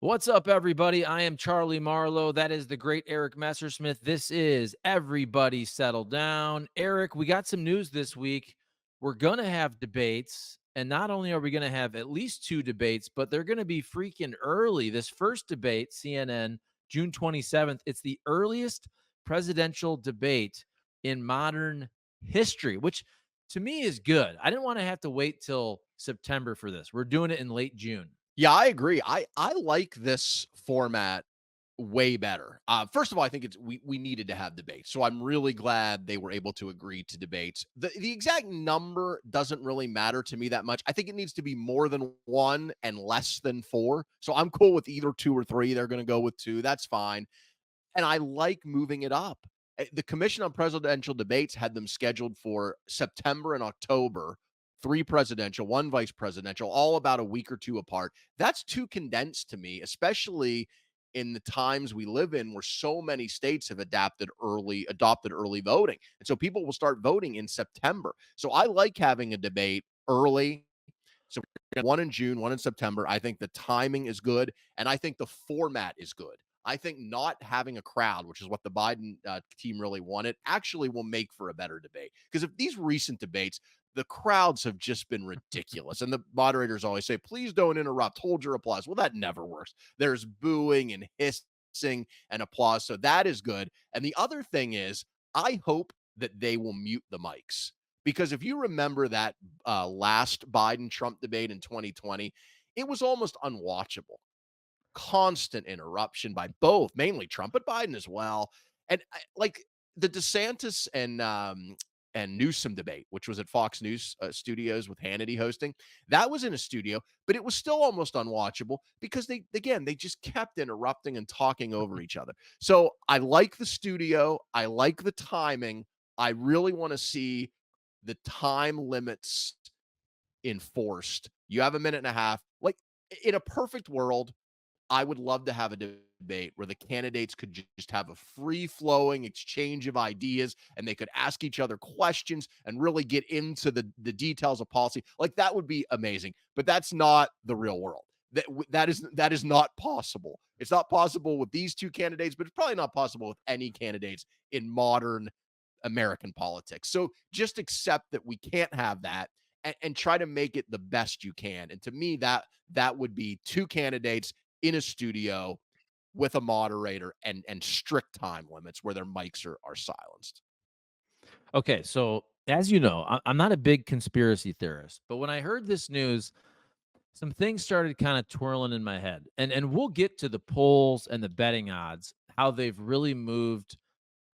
What's up, everybody? I am Charlie Marlow. That is the great Eric Messersmith. This is Everybody Settle Down. Eric, we got some news this week. We're going to have debates. And not only are we going to have at least two debates, but they're going to be freaking early. This first debate, CNN, June 27th, it's the earliest presidential debate in modern history, which to me is good. I didn't want to have to wait till September for this. We're doing it in late June. Yeah, I agree. I like this format way better. First of all, I think we needed to have debates, so I'm really glad they were able to agree to debates. The exact number doesn't really matter to me that much. I think it needs to be more than one and less than four. So I'm cool with either two or three. They're going to go with two. That's fine. And I like moving it up. The Commission on Presidential Debates had them scheduled for September and October, three presidential, one vice presidential, all about a week or two apart. That's too condensed to me, especially in the times we live in where so many states have adopted early voting. And so people will start voting in September. So I like having a debate early. So one in June, one in September. I think the timing is good, and I think the format is good. I think not having a crowd, which is what the Biden team really wanted, actually will make for a better debate. Because if these recent debates, the crowds have just been ridiculous. And the moderators always say, please don't interrupt, hold your applause. Well, that never works. There's booing and hissing and applause. So that is good. And the other thing is, I hope that they will mute the mics. Because if you remember that last Biden Trump debate in 2020, it was almost unwatchable. Constant interruption by both, mainly Trump, but Biden as well. And like the DeSantis and Newsom debate, which was at Fox News studios with Hannity hosting, that was in a studio, but it was still almost unwatchable because they just kept interrupting and talking over each other. So I like the studio, I like the timing. I really want to see the time limits enforced. You have a minute and a half. Like in a perfect world, I would love to have a debate where the candidates could just have a free flowing exchange of ideas and they could ask each other questions and really get into the details of policy. Like that would be amazing. But that's not the real world. That is not possible. It's not possible with these two candidates, but it's probably not possible with any candidates in modern American politics. So just accept that we can't have that and try to make it the best you can. And to me, that would be two candidates in a studio with a moderator and strict time limits where their mics are silenced. Okay, so as you know, I'm not a big conspiracy theorist, but when I heard this news, some things started kind of twirling in my head. And we'll get to the polls and the betting odds, how they've really moved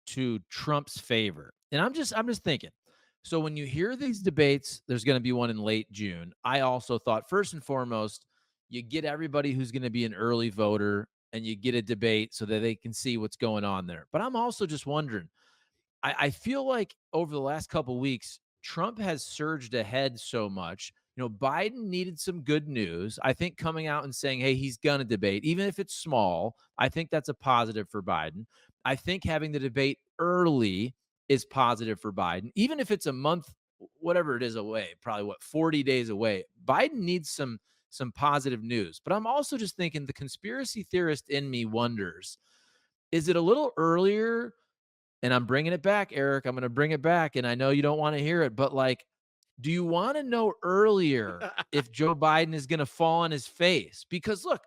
to Trump's favor. And I'm just thinking. So when you hear these debates, there's going to be one in late June. I also thought first and foremost, you get everybody who's going to be an early voter and you get a debate so that they can see what's going on there. But I'm also just wondering, I feel like over the last couple weeks, Trump has surged ahead so much. Biden needed some good news. I think coming out and saying, hey, he's going to debate, even if it's small, I think that's a positive for Biden. I think having the debate early is positive for Biden, even if it's a month, whatever it is away, probably 40 days away. Biden needs some positive news. But I'm also just thinking the conspiracy theorist in me wonders, is it a little earlier? And I'm bringing it back, Eric. I'm going to bring it back. And I know you don't want to hear it, but like, do you want to know earlier if Joe Biden is going to fall on his face? Because look,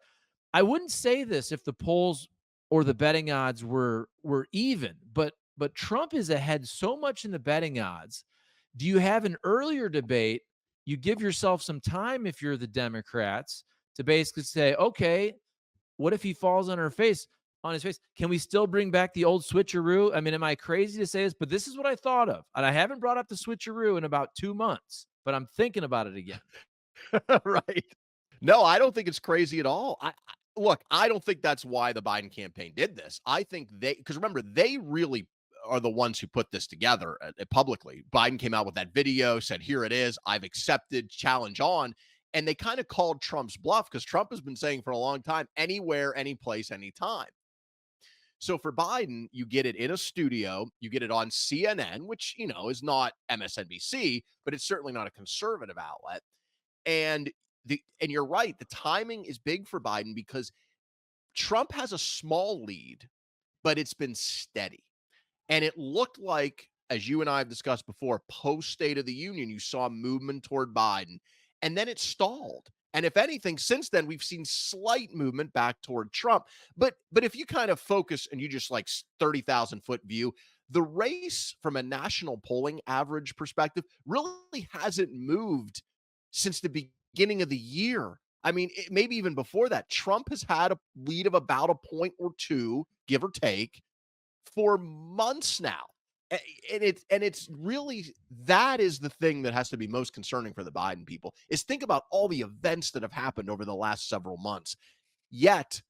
I wouldn't say this if the polls or the betting odds were even, but Trump is ahead so much in the betting odds. Do you have an earlier debate? You give yourself some time if you're the Democrats to basically say, okay, what if he falls on his face? Can we still bring back the old switcheroo? I mean, am I crazy to say this? But this is what I thought of. And I haven't brought up the switcheroo in about 2 months, but I'm thinking about it again. Right. No, I don't think it's crazy at all. Look, I don't think that's why the Biden campaign did this. I think because remember, they really are the ones who put this together publicly. Biden came out with that video, said, here it is. I've accepted, challenge on. And they kind of called Trump's bluff because Trump has been saying for a long time, anywhere, any place, anytime. So for Biden, you get it in a studio, you get it on CNN, which, is not MSNBC, but it's certainly not a conservative outlet. And and you're right, the timing is big for Biden because Trump has a small lead, but it's been steady. And it looked like, as you and I have discussed before, post State of the Union, you saw movement toward Biden, and then it stalled. And if anything, since then we've seen slight movement back toward Trump. But if you kind of focus and you just like 30,000-foot view, the race from a national polling average perspective really hasn't moved since the beginning of the year. I mean, maybe even before that, Trump has had a lead of about a point or two, give or take, for months now. And it's really, that is the thing that has to be most concerning for the Biden people, is think about all the events that have happened over the last several months. Yet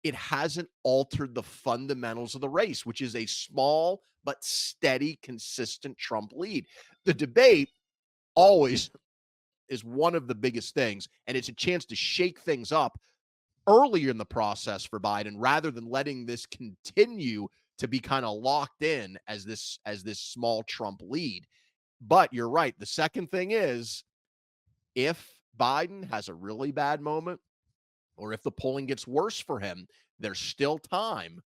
it hasn't altered the fundamentals of the race, which is a small but steady, consistent Trump lead. The debate always is one of the biggest things, and it's a chance to shake things up earlier in the process for Biden rather than letting this continue to be kind of locked in as this small Trump lead. But you're right. The second thing is, if Biden has a really bad moment or if the polling gets worse for him, there's still time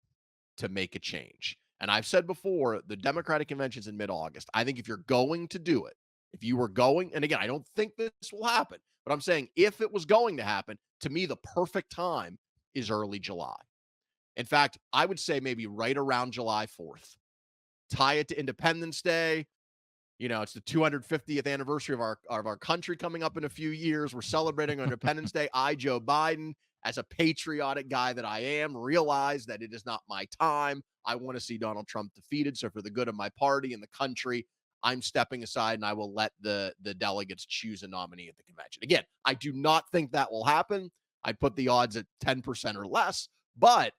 to make a change. And I've said before, the Democratic convention's in mid-August. I think if you're going to do it, if you were going, and again, I don't think this will happen, but I'm saying if it was going to happen, to me, the perfect time is early July. In fact, I would say maybe right around July 4th. Tie it to Independence Day. You know, it's the 250th anniversary of our country coming up in a few years. We're celebrating on Independence Day. I, Joe Biden, as a patriotic guy that I am, realize that it is not my time. I want to see Donald Trump defeated. So for the good of my party and the country, I'm stepping aside and I will let the delegates choose a nominee at the convention. Again, I do not think that will happen. I'd put the odds at 10% or less. But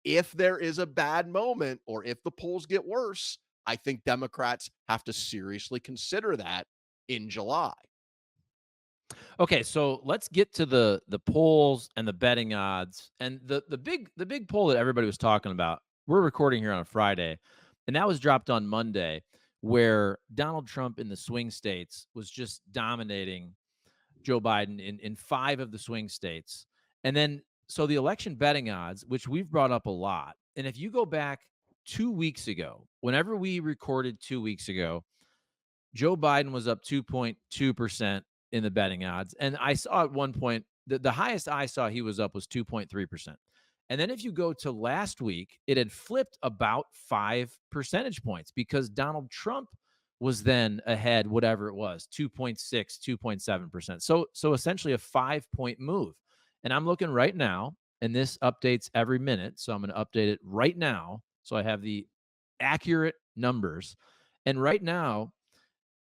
if there is a bad moment or if the polls get worse, I think Democrats have to seriously consider that in July. Okay, so let's get to the polls and the betting odds. And the big poll that everybody was talking about. We're recording here on a Friday, and that was dropped on Monday, where Donald Trump in the swing states was just dominating Joe Biden in 5 of the swing states. And then so the election betting odds, which we've brought up a lot. And if you go back 2 weeks ago, whenever we recorded 2 weeks ago, Joe Biden was up 2.2% in the betting odds. And I saw at one point, the highest I saw he was up was 2.3%. And then if you go to last week, it had flipped about 5 percentage points because Donald Trump was then ahead, whatever it was, 2.6, 2.7%. So essentially a 5-point move. And I'm looking right now, and this updates every minute. So I'm going to update it right now. So I have the accurate numbers. And right now,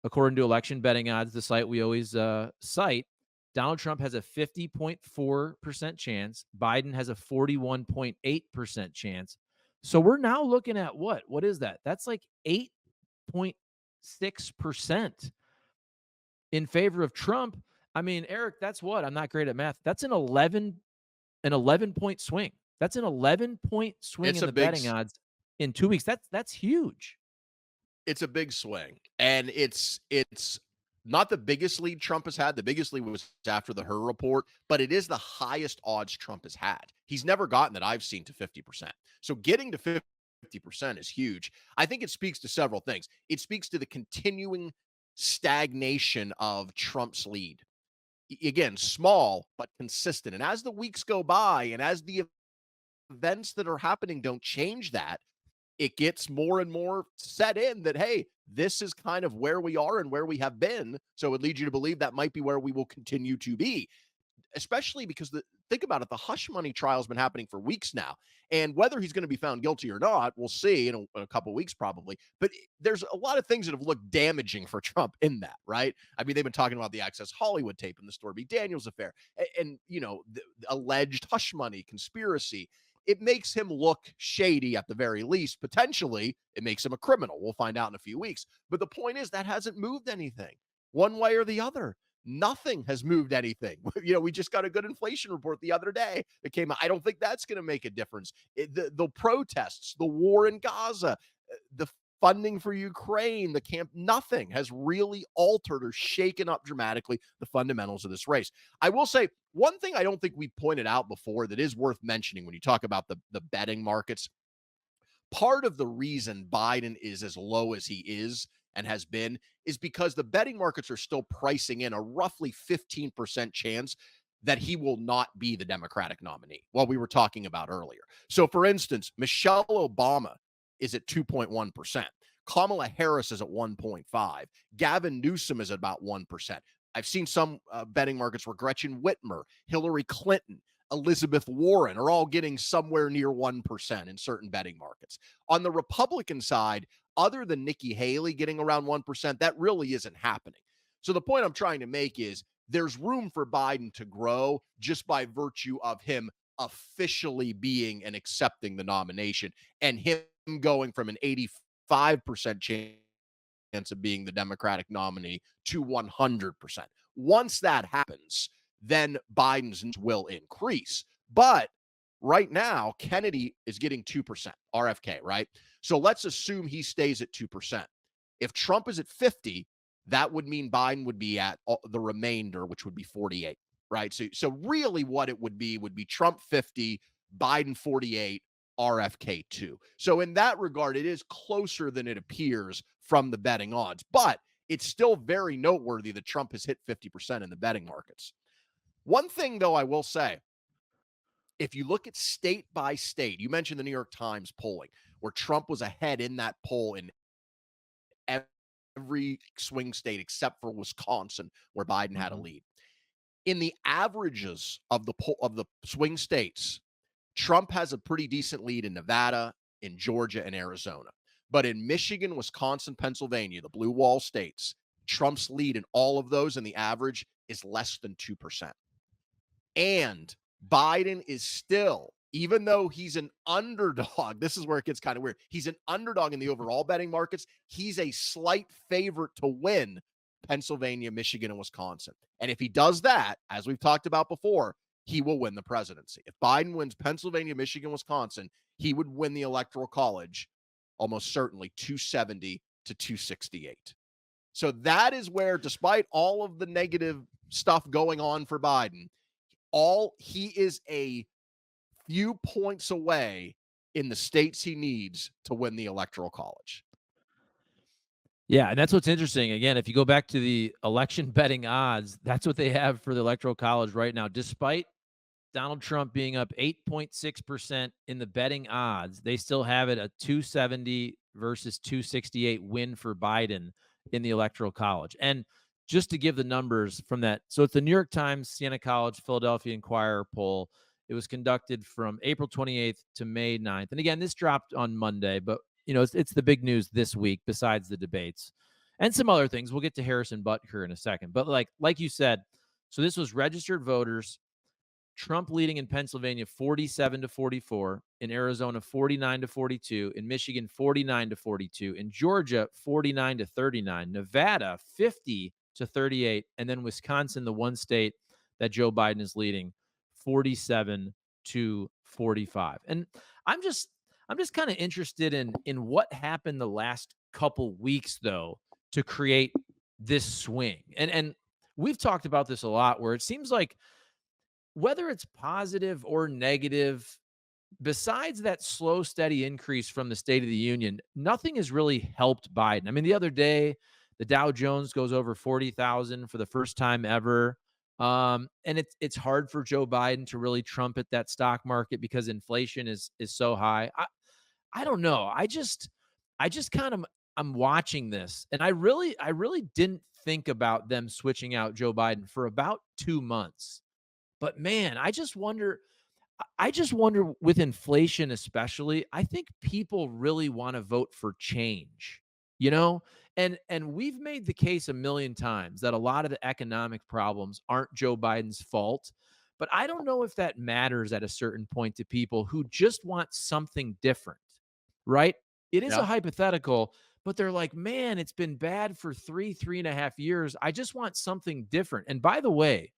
according to election betting odds, the site we always cite, Donald Trump has a 50.4% chance. Biden has a 41.8% chance. So we're now looking at what? What is that? That's like 8.6% in favor of Trump. I mean, Eric, that's what? I'm not great at math. That's an 11-point swing. That's an 11-point swing It's in a the big betting odds in 2 weeks. That's huge. it's a big swing. And it's not the biggest lead Trump has had. The biggest lead was after the Her report, but it is the highest odds Trump has had. He's never gotten that I've seen to 50%. So getting to 50% is huge. I think it speaks to several things. It speaks to the continuing stagnation of Trump's lead. Again, small but consistent. And as the weeks go by and as the events that are happening don't change that, it gets more and more set in that, hey, this is kind of where we are and where we have been. So it leads you to believe that might be where we will continue to be, especially because think about it, the hush money trial has been happening for weeks now. And whether he's going to be found guilty or not, we'll see in a couple of weeks probably. But there's a lot of things that have looked damaging for Trump in that, right? I mean, they've been talking about the Access Hollywood tape and the Stormy Daniels affair and the alleged hush money conspiracy. It makes him look shady at the very least. Potentially, it makes him a criminal. We'll find out in a few weeks. But the point is that hasn't moved anything one way or the other. Nothing has moved anything. We just got a good inflation report the other day that came out. I don't think that's going to make a difference. The protests, the war in Gaza, the funding for Ukraine, the camp, nothing has really altered or shaken up dramatically the fundamentals of this race. I will say one thing I don't think we pointed out before that is worth mentioning when you talk about the betting markets. Part of the reason Biden is as low as he is and has been is because the betting markets are still pricing in a roughly 15% chance that he will not be the Democratic nominee, what we were talking about earlier. So, for instance, Michelle Obama is at 2.1%. Kamala Harris is at 1.5. Gavin Newsom is at about 1%. I've seen some betting markets where Gretchen Whitmer, Hillary Clinton, Elizabeth Warren are all getting somewhere near 1% in certain betting markets. On the Republican side, other than Nikki Haley getting around 1%, that really isn't happening. So the point I'm trying to make is there's room for Biden to grow just by virtue of him officially being and accepting the nomination and him going from an 85% chance of being the Democratic nominee to 100%. Once that happens, then Biden's will increase. But right now, Kennedy is getting 2%, RFK, right? So let's assume he stays at 2%. If Trump is at 50, that would mean Biden would be at the remainder, which would be 48, right? So really what it would be Trump 50, Biden 48, RFK 2. So in that regard, it is closer than it appears from the betting odds, but it's still very noteworthy that Trump has hit 50% in the betting markets. One thing, though, I will say, if you look at state by state, you mentioned the New York Times polling, where Trump was ahead in that poll in every swing state except for Wisconsin, where Biden had a lead. In the averages of the swing states, Trump has a pretty decent lead in Nevada, in Georgia, and Arizona. But in Michigan, Wisconsin, Pennsylvania, the blue wall states, Trump's lead in all of those in the average is less than 2%. And Biden is still, even though he's an underdog, this is where it gets kind of weird. He's an underdog in the overall betting markets. He's a slight favorite to win Pennsylvania, Michigan, and Wisconsin. And if he does that, as we've talked about before, he will win the presidency. If Biden wins Pennsylvania, Michigan, Wisconsin, he would win the Electoral College almost certainly 270 to 268. So that is where, despite all of the negative stuff going on for Biden, he is a few points away in the states he needs to win the Electoral College. Yeah, and that's what's interesting. Again, if you go back to the election betting odds, that's what they have for the Electoral College right now. Despite Donald Trump being up 8.6% in the betting odds, they still have it a 270 versus 268 win for Biden in the Electoral College. And just to give the numbers from that, so it's the New York Times, Siena College, Philadelphia Inquirer poll. It was conducted from April 28th to May 9th. And again, this dropped on Monday, but it's the big news this week besides the debates and some other things. We'll get to Harrison Butker in a second. But like you said, so this was registered voters. Trump leading in Pennsylvania 47 to 44, in Arizona 49 to 42, in Michigan 49 to 42, in Georgia 49 to 39, Nevada 50 to 38, and then Wisconsin, the one state that Joe Biden is leading, 47 to 45. And I'm just kind of interested in what happened the last couple weeks though to create this swing. And we've talked about this a lot, where it seems like whether it's positive or negative, besides that slow, steady increase from the State of the Union, nothing has really helped Biden. I mean, the other day, the Dow Jones goes over 40,000 for the first time ever. And it's hard for Joe Biden to really trumpet that stock market because inflation is so high. I don't know. I just kind of I'm watching this, and I really didn't think about them switching out Joe Biden for about 2 months. But man, I just wonder with inflation especially, I think people really want to vote for change, you know? And we've made the case a million times that a lot of the economic problems aren't Joe Biden's fault, but I don't know if that matters at a certain point to people who just want something different, right? It is a Yeah. hypothetical, but they're like, man, it's been bad for 3.5 years. I just want something different. And by the way,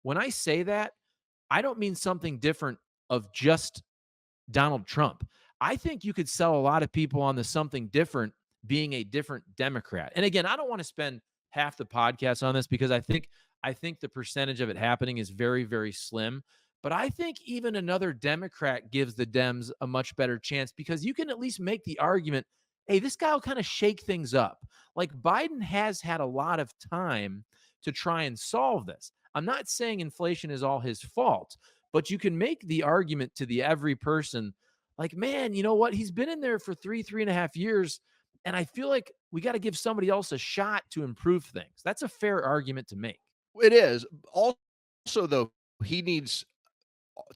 when I say that, I don't mean something different of just Donald Trump. I think you could sell a lot of people on the something different being a different Democrat. And again, I don't want to spend half the podcast on this because I think the percentage of it happening is very, very slim. But I think even another Democrat gives the Dems a much better chance because you can at least make the argument, hey, this guy will kind of shake things up. Like Biden has had a lot of time to try and solve this. I'm not saying inflation is all his fault, but you can make the argument to the every person, like, man, you know what? He's been in there for 3.5 years. And I feel like we got to give somebody else a shot to improve things. That's a fair argument to make. It is. Also, though, he needs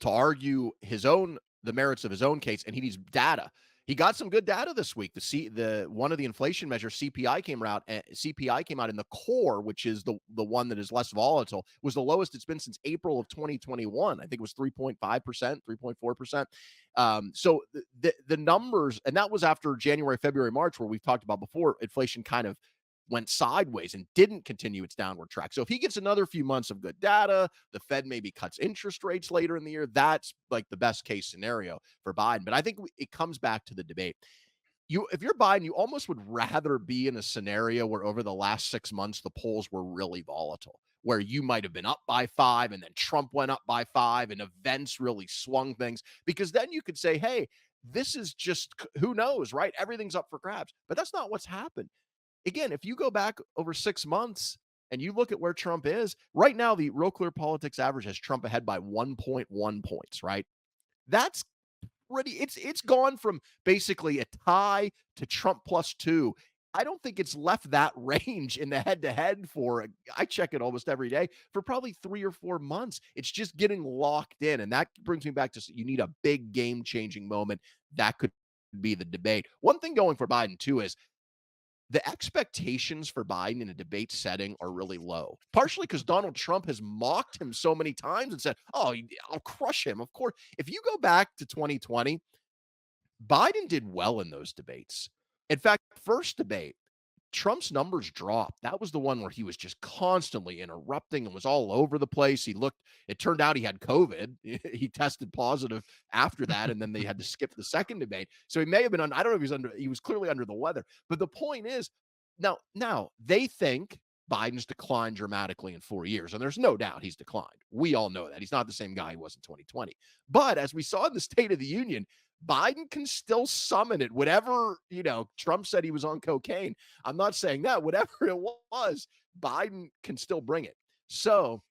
to argue the merits of his own case, and he needs data. He got some good data this week. The one of the inflation measures, CPI came out. CPI came out in the core, which is the one that is less volatile, was the lowest it's been since April of 2021. I think it was 3.5%, 3.4%. So the numbers, and that was after January, February, March, where we've talked about before, inflation kind of went sideways and didn't continue its downward track. So if he gets another few months of good data, the Fed maybe cuts interest rates later in the year. That's like the best case scenario for Biden. But I think it comes back to the debate. If you're Biden, you almost would rather be in a scenario where over the last 6 months the polls were really volatile, where you might have been up by 5 and then Trump went up by 5 and events really swung things, because then you could say, hey, this is just, who knows, right? Everything's up for grabs. But that's not what's happened. Again, if you go back over 6 months and you look at where Trump is right now, the Real Clear Politics average has Trump ahead by 1.1 points, right? That's it's gone from basically a tie to Trump +2. I don't think it's left that range in the head to head I check it almost every day, for probably 3 or 4 months. It's just getting locked in. And that brings me back to, you need a big game changing moment. That could be the debate. One thing going for Biden, too, is the expectations for Biden in a debate setting are really low, partially because Donald Trump has mocked him so many times and said, oh, I'll crush him. Of course, if you go back to 2020, Biden did well in those debates. In fact, first debate, Trump's numbers dropped. That was the one where he was just constantly interrupting and was all over the place. It turned out he had COVID. He tested positive after that, and then they had to skip the second debate. So he may have been I don't know if he was clearly under the weather. But the point is, now they think Biden's declined dramatically in 4 years, and there's no doubt he's declined. We all know that. He's not the same guy he was in 2020. But as we saw in the State of the Union, Biden can still summon it. Whatever, Trump said he was on cocaine. I'm not saying that. Whatever it was, Biden can still bring it. So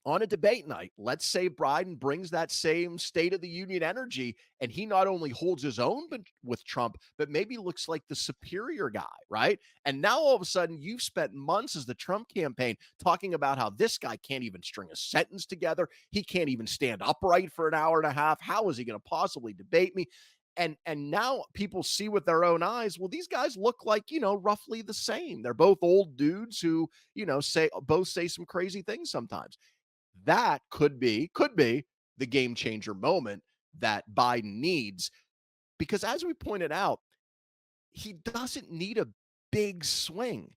on a debate night, let's say Biden brings that same State of the Union energy, and he not only holds his own with Trump, but maybe looks like the superior guy, right? And now all of a sudden, you've spent months as the Trump campaign talking about how this guy can't even string a sentence together. He can't even stand upright for an hour and a half. How is he going to possibly debate me? And now people see with their own eyes, well, these guys look like, roughly the same. They're both old dudes who, say some crazy things sometimes. That could be the game changer moment that Biden needs, because as we pointed out, he doesn't need a big swing.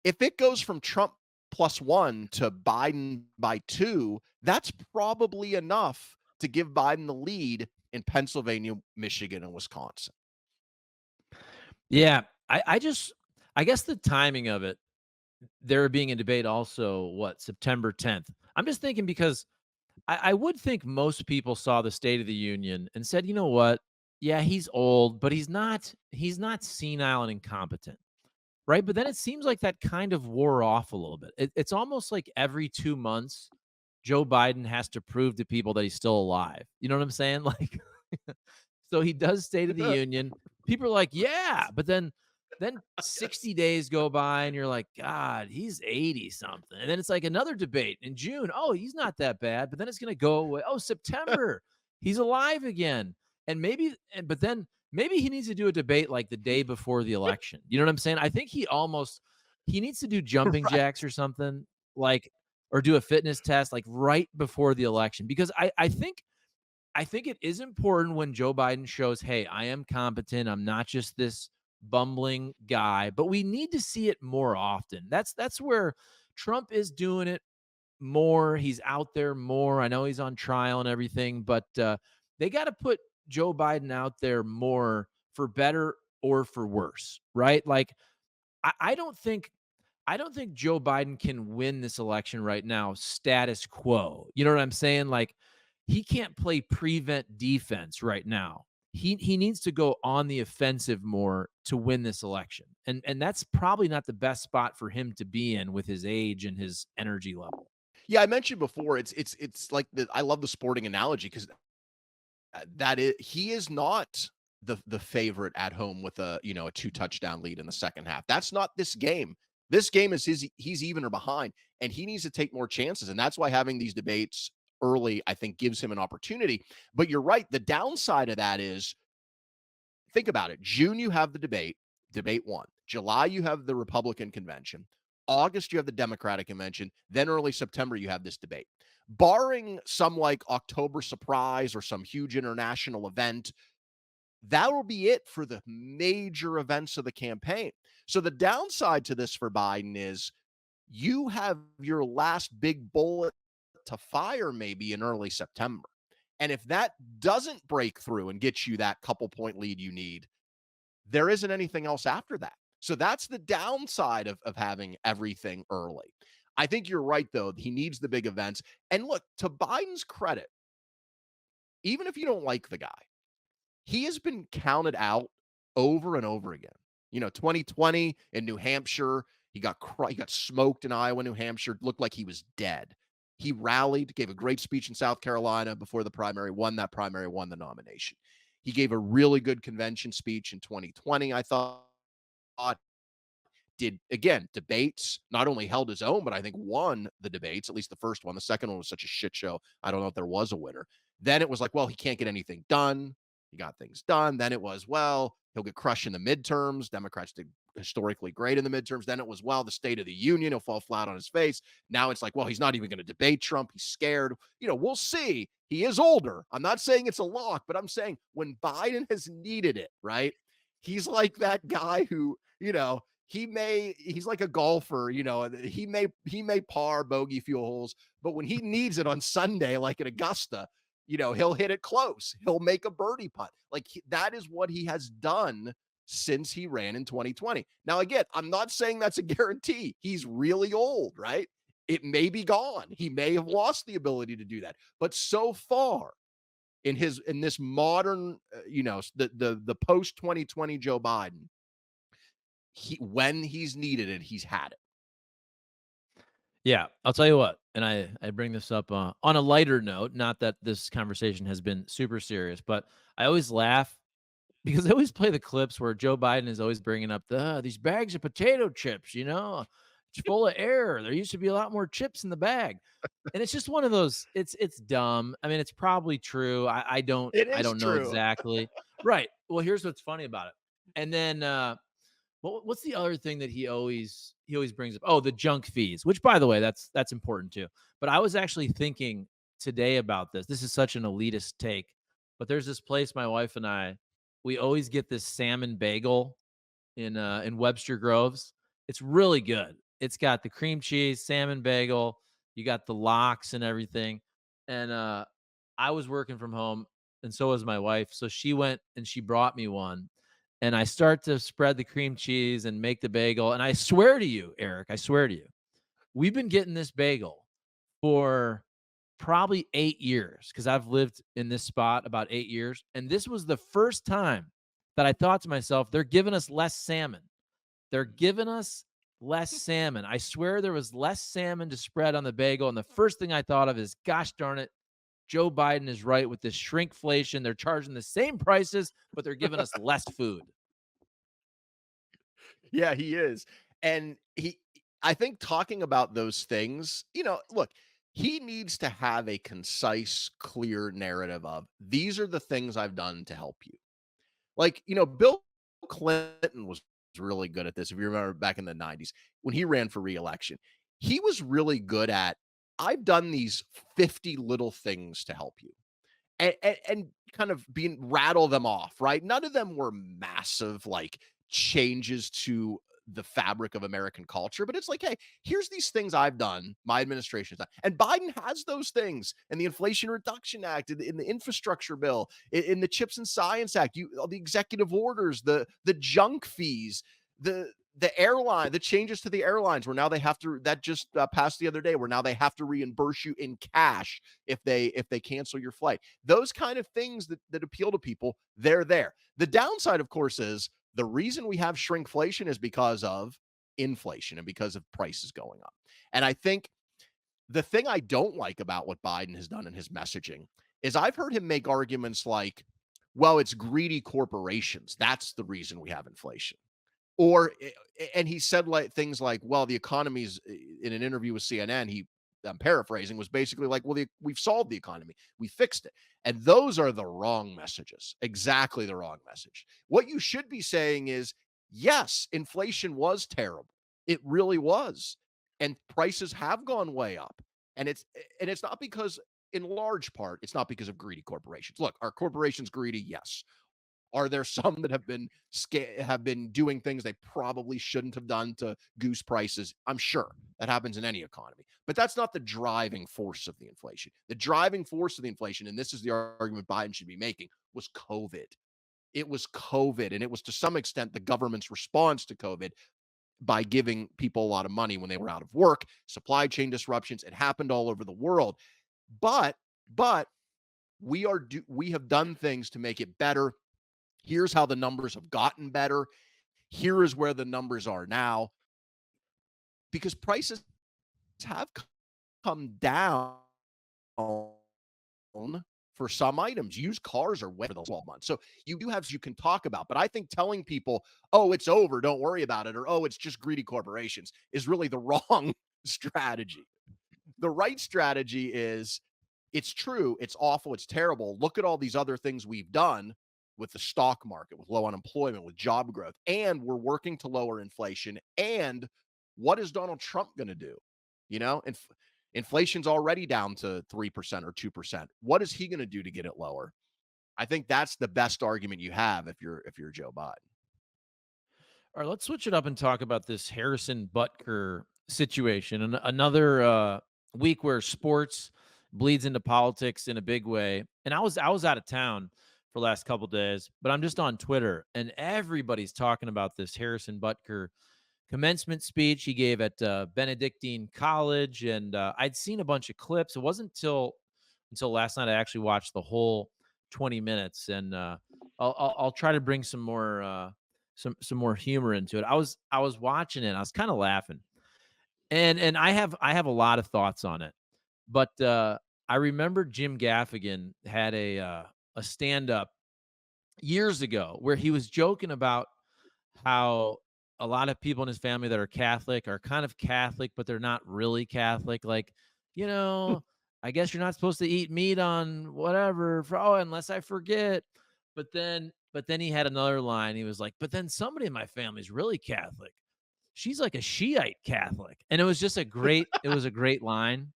If it goes from Trump +1 to Biden by 2, that's probably enough to give Biden the lead in Pennsylvania, Michigan, and Wisconsin. Yeah, I guess the timing of it, there being a debate also, September 10th. I'm just thinking because I would think most people saw the State of the Union and said, you know what? Yeah, he's old, but he's not senile and incompetent. Right. But then it seems like that kind of wore off a little bit. It's almost like every 2 months, Joe Biden has to prove to people that he's still alive. You know what I'm saying? Like, so he does State of the Union. People are like, yeah, but then 60 days go by and you're like, God, he's 80 something. And then it's like another debate in June. Oh, he's not that bad, but then it's going to go away. Oh, September, he's alive again. But then maybe he needs to do a debate like the day before the election. You know what I'm saying? I think he needs to do jumping Right. jacks or something, like, or do a fitness test like right before the election, because I think it is important when Joe Biden shows, hey, I am competent. I'm not just this bumbling guy, but we need to see it more often. That's where Trump is doing it more. He's out there more. I know he's on trial and everything, but they got to put Joe Biden out there more, for better or for worse, right? Like I don't think Joe Biden can win this election right now status quo. You know what I'm saying? Like he can't play prevent defense right now. He needs to go on the offensive more to win this election. And that's probably not the best spot for him to be in with his age and his energy level. Yeah, I mentioned before, it's like I love the sporting analogy because that is he is not the favorite at home with a 2 touchdown lead in the second half. That's not this game. This game is he's even or behind, and he needs to take more chances. And that's why having these debates early, I think, gives him an opportunity. But you're right. The downside of that is think about it. June, you have the debate one. July, you have the Republican convention. August, you have the Democratic convention. Then early September, you have this debate. Barring some like October surprise or some huge international event, that will be it for the major events of the campaign. So the downside to this for Biden is you have your last big bullet to fire maybe in early September. And if that doesn't break through and get you that couple point lead you need, there isn't anything else after that. So that's the downside of having everything early. I think you're right, though. He needs the big events. And look, to Biden's credit, even if you don't like the guy, he has been counted out over and over again. 2020 in New Hampshire, he got smoked in Iowa, New Hampshire, looked like he was dead. He rallied, gave a great speech in South Carolina before the primary, won that primary, won the nomination. He gave a really good convention speech in 2020, I thought. Did again debates, not only held his own, but I think won the debates, at least the first one. The second one was such a shit show. I don't know if there was a winner. Then it was like, well, he can't get anything done. He got things done. Then it was, well, he'll get crushed in the midterms. Democrats did historically great in the midterms. Then it was, well, the State of the Union, he'll fall flat on his face. Now it's like, well, he's not even going to debate Trump. He's scared. We'll see. He is older. I'm not saying it's a lock, but I'm saying when Biden has needed it, right? He's like that guy who, he's like a golfer, he may par bogey fuel holes, but when he needs it on Sunday, like at Augusta, he'll hit it close. He'll make a birdie putt. Like that is what he has done since he ran in 2020. Now, again, I'm not saying that's a guarantee. He's really old, right? It may be gone. He may have lost the ability to do that. But so far in this modern, the post 2020 Joe Biden, when he's needed it, he's had it. Yeah, I'll tell you what, and I bring this up on a lighter note, not that this conversation has been super serious, but I always laugh because I always play the clips where Joe Biden is always bringing up these bags of potato chips, it's full of air. There used to be a lot more chips in the bag. And it's just one of those, it's dumb. I mean, it's probably true. I don't It I is don't know true. exactly. Right. Well, here's what's funny about it. And then what's the other thing that he always brings up? Oh, the junk fees, which by the way, that's important too. But I was actually thinking today about this. This is such an elitist take, but there's this place my wife and we always get this salmon bagel in Webster Groves. It's really good. It's got the cream cheese, salmon bagel, you got the lox and everything. And I was working from home and so was my wife. So she went and she brought me one and I start to spread the cream cheese and make the bagel. And I swear to you, Eric, I swear to you, we've been getting this bagel for probably 8 years because I've lived in this spot about 8 years. And this was the first time that I thought to myself, they're giving us less salmon. They're giving us less salmon. I swear there was less salmon to spread on the bagel. And the first thing I thought of is, gosh darn it, Joe Biden is right with this shrinkflation. They're charging the same prices, but they're giving us less food. Yeah, he is. And I think talking about those things, look, he needs to have a concise, clear narrative of these are the things I've done to help you. Like, Bill Clinton was really good at this. If you remember back in the 90s when he ran for reelection, he was really good at I've done these 50 little things to help you. And kind of rattle them off, right? None of them were massive like changes to the fabric of American culture, but it's like, hey, here's these things I've done, my administration's done. And Biden has those things in the Inflation Reduction Act, in the infrastructure bill, in the Chips and Science Act, all the executive orders, the junk fees, the airline, the changes to the airlines where now they have to, that just passed the other day, where now they have to reimburse you in cash if they cancel your flight. Those kind of things that appeal to people, they're there. The downside, of course, is the reason we have shrinkflation is because of inflation and because of prices going up. And I think the thing I don't like about what Biden has done in his messaging is I've heard him make arguments like, well, it's greedy corporations. That's the reason we have inflation. Or and he said like things like, well, the economy's, in an interview with CNN, I'm paraphrasing, was basically like, well, we've solved the economy. We fixed it. And those are the wrong messages. Exactly the wrong message. What you should be saying is, yes, inflation was terrible. It really was. And prices have gone way up. And it's not because, in large part, it's not because of greedy corporations. Look, are corporations greedy? Yes. Are there some that have been doing things they probably shouldn't have done to goose prices? I'm sure that happens in any economy, but that's not the driving force of the inflation. The driving force of the inflation, and this is the argument Biden should be making, was COVID. It was COVID, and it was to some extent the government's response to COVID by giving people a lot of money when they were out of work, supply chain disruptions. It happened all over the world, but but we have done things to make it better. Here's how the numbers have gotten better. Here is where the numbers are now, because prices have come down for some items. Used cars are way for the 12 months. So you do have, you can talk about, but I think telling people, oh, it's over, don't worry about it, or oh, it's just greedy corporations, is really the wrong strategy. The right strategy is, it's true, it's awful, it's terrible. Look at all these other things we've done with the stock market, with low unemployment, with job growth, and we're working to lower inflation. And what is Donald Trump going to do? You know, inflation's already down to 3% or 2%. What is he going to do to get it lower? I think that's the best argument you have if you're Joe Biden. All right, let's switch it up and talk about this Harrison Butker situation. And another week where sports bleeds into politics in a big way. And I was out of town for the last couple days, but I'm just on Twitter, and everybody's talking about this Harrison Butker commencement speech he gave at Benedictine College, and I'd seen a bunch of clips. It wasn't until last night I actually watched the whole 20 minutes, and I'll try to bring some more some more humor into it. I was watching it. I was kind of laughing, and I have a lot of thoughts on it, but I remember Jim Gaffigan had a stand up years ago where he was joking about how a lot of people in his family that are Catholic are kind of Catholic, but they're not really Catholic. Like, you know, I guess you're not supposed to eat meat on whatever, unless I forget. But then he had another line. He was like, but then somebody in my family is really Catholic. She's like a Shiite Catholic. And it was a great line.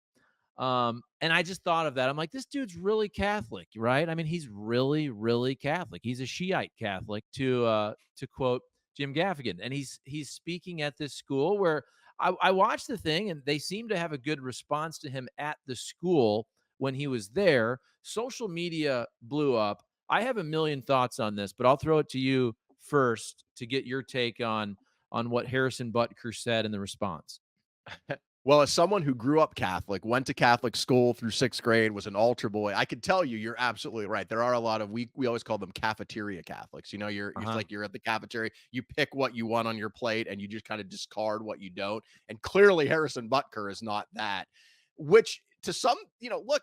And I just thought of that. I'm like, this dude's really Catholic, right? I mean, he's really, really Catholic. He's a Shiite Catholic, to quote Jim Gaffigan. And he's speaking at this school where I watched the thing, and they seem to have a good response to him at the school when he was there. Social media blew up. I have a million thoughts on this, but I'll throw it to you first to get your take on what Harrison Butker said in the response. Well, as someone who grew up Catholic, went to Catholic school through 6th grade, was an altar boy, I can tell you, you're absolutely right. There are a lot of, we always call them cafeteria Catholics. You know, it's Uh-huh. like you're at the cafeteria, you pick what you want on your plate, and you just kind of discard what you don't. And clearly, Harrison Butker is not that. Which, to some, look,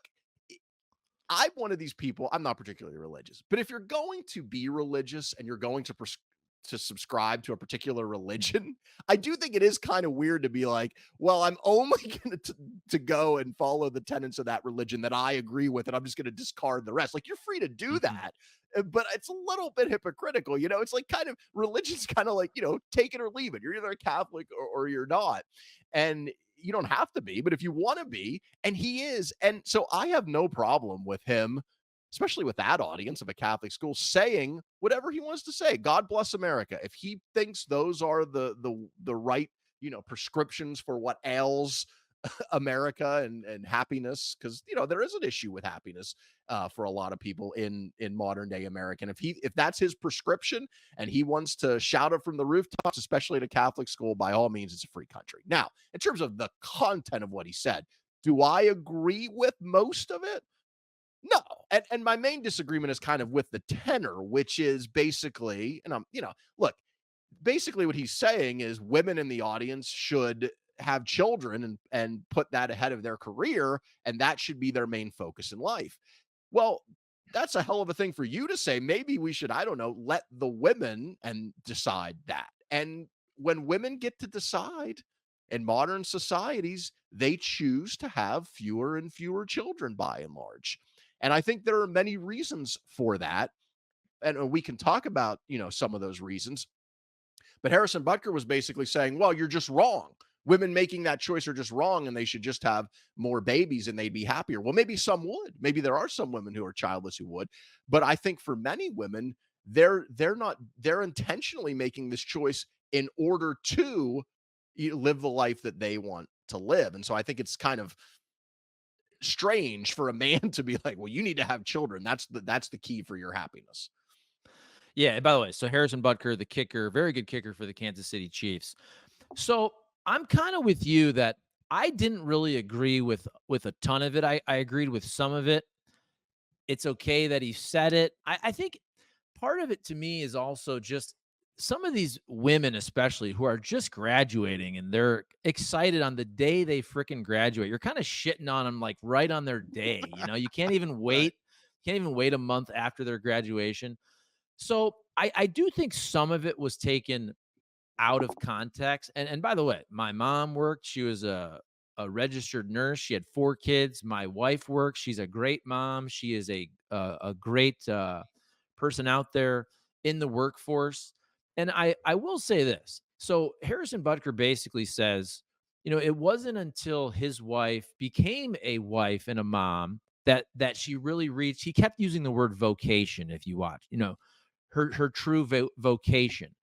I'm one of these people. I'm not particularly religious, but if you're going to be religious and you're going to subscribe to a particular religion, I do think it is kind of weird to be like, well, I'm only going to go and follow the tenets of that religion that I agree with, and I'm just going to discard the rest. Like, you're free to do Mhm. that, but it's a little bit hypocritical. It's like, kind of, religion's kind of like, take it or leave it. You're either a Catholic or you're not, and you don't have to be, but if you want to be, and he is, and so I have no problem with him especially with that audience of a Catholic school, saying whatever he wants to say. God bless America. If he thinks those are the right, prescriptions for what ails America and happiness, because there is an issue with happiness for a lot of people in modern day America. And if that's his prescription and he wants to shout it from the rooftops, especially at a Catholic school, by all means, it's a free country. Now, in terms of the content of what he said, do I agree with most of it? No. And my main disagreement is kind of with the tenor, which is basically, and look, basically what he's saying is women in the audience should have children and put that ahead of their career, and that should be their main focus in life. Well, that's a hell of a thing for you to say. Maybe we should, I don't know, let the women and decide that. And when women get to decide in modern societies, they choose to have fewer and fewer children by and large. And I think there are many reasons for that. And we can talk about, some of those reasons. But Harrison Butker was basically saying, well, you're just wrong. Women making that choice are just wrong, and they should just have more babies and they'd be happier. Well, maybe some would. Maybe there are some women who are childless who would. But I think for many women, they're intentionally making this choice in order to live the life that they want to live. And so I think it's kind of strange for a man to be like, well, you need to have children. That's the key for your happiness. Yeah, and by the way, so Harrison Butker, the kicker, very good kicker for the Kansas City Chiefs. So I'm kind of with you that I didn't really agree with a ton of it. I agreed with some of it. It's okay that he said it. I think part of it to me is also just some of these women, especially who are just graduating and they're excited on the day they freaking graduate. You're kind of shitting on them like right on their day. You can't even Right. wait. Can't even wait a month after their graduation. So I do think some of it was taken out of context. And by the way, my mom worked. She was a registered nurse. She had 4 kids. My wife works. She's a great mom. She is a great person out there in the workforce. And I will say this. So Harrison Butker basically says, it wasn't until his wife became a wife and a mom that she really reached. He kept using the word vocation. If you watch, her true vocation.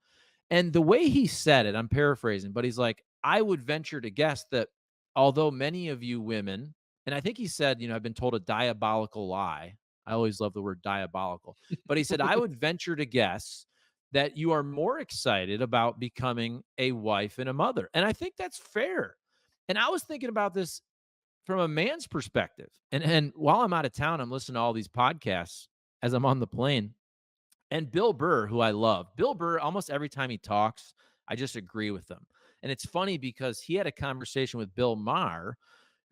And the way he said it, I'm paraphrasing, but he's like, I would venture to guess that although many of you women, and I think he said, I've been told a diabolical lie. I always love the word diabolical, but he said, I would venture to guess that you are more excited about becoming a wife and a mother. And I think that's fair. And I was thinking about this from a man's perspective. And while I'm out of town, I'm listening to all these podcasts as I'm on the plane. And Bill Burr, who I love, Bill Burr, almost every time he talks, I just agree with him. And it's funny because he had a conversation with Bill Maher,